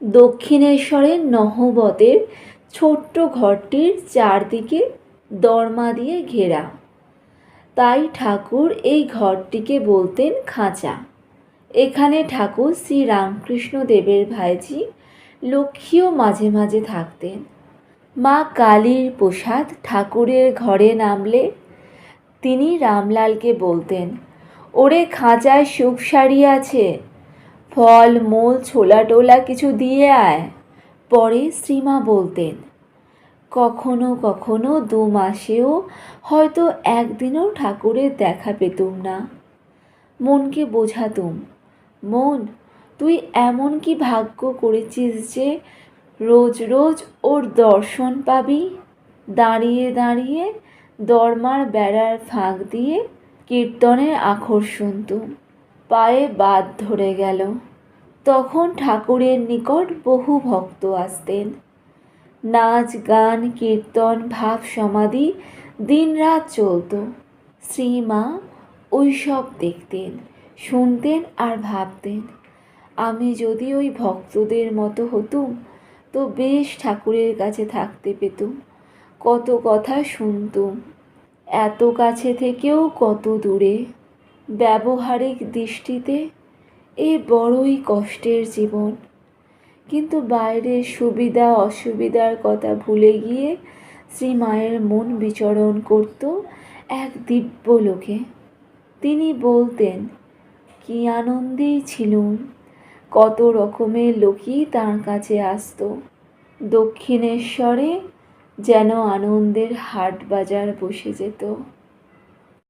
দক্ষিণেশ্বরের নহবতের ছোট্ট ঘরটির চারদিকে দরমা দিয়ে ঘেরা, তাই ঠাকুর এই ঘরটিকে বলতেন খাঁচা। এখানে ঠাকুর শ্রী রামকৃষ্ণ দেবের ভাইঝি লক্ষ্মীও মাঝে মাঝে থাকতেন। মা কালীর প্রসাদ ঠাকুরের ঘরে নামলে তিনি রামলালকে বলতেন, ওরে খাঁচায় সুখ সারিয়াছে, ফল মূল ছোলা টোলা কিছু দিয়ে আয়। পরে শ্রীমা বলতেন, কখনো কখনো 2 মাসেও হয়তো একদিনও ঠাকুরের দেখা পেতুম না। মনকে বোঝাতুম, মন তুই এমন কি ভাগ্য করেছিস যে রোজ রোজ ওর দর্শন পাবি। দাঁড়িয়ে দাঁড়িয়ে দরমার বেড়ার ফাঁক দিয়ে কীর্তনের আখর শুনতুম। পায়ে বাদ ধরে গেল। তখন ঠাকুরের নিকট বহু ভক্ত আসতেন। নাচ গান কীর্তন ভাব সমাধি দিনরাত চলত। শ্রীমা ওই সব দেখতেন, শুনতেন আর ভাবতেন, আমি যদি ওই ভক্তদের মতো হতুম তো বেশ ঠাকুরের কাছে থাকতে পেতুম, কত কথা শুনতুম, এত কাছে থেকেও কত দূরে। ব্যবহারিক দৃষ্টিতে এ বড়ই কষ্টের জীবন, কিন্তু বাইরের সুবিধা অসুবিধার কথা ভুলে গিয়ে শ্রীমায়ের মন বিচরণ করত এক দিব্য লোকে। তিনি বলতেন, কি আনন্দেই ছিলুম, কত রকমের লোকই তাঁর কাছে আসতো। দক্ষিণেশ্বরে যেন আনন্দের হাট বাজার বসে যেত।